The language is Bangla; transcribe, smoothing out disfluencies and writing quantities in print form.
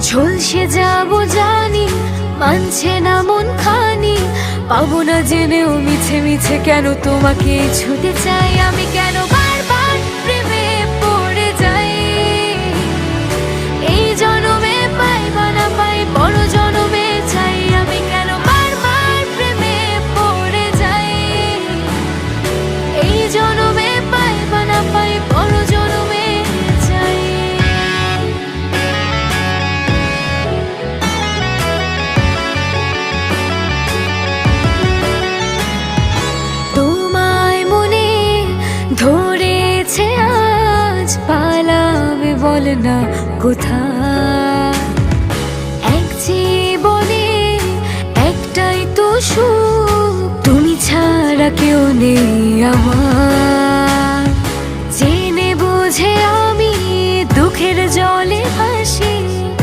ঝলসে যাবো জানি, মানছে না মন খানি। পাবো না জেনেও মিছে মিছে কেন তোমাকে ছুতে চাই আমি, কেন বারবার প্রেমে পড়ে যাই। এই জনমে পাই বা না পাই, বড় জনমে চাই আমি, কেন বারবার প্রেমে পড়ে যাই। এই জনমে পাই বা না পাই, বড় জনমে চাই। তোমায় মনে ধরেছে আজ, পালাবে বল না কোথায়। এক জীবনে একটাই তো সুখ, তুমি ছাড়া কেউ নেই আমার। জেনে বুঝে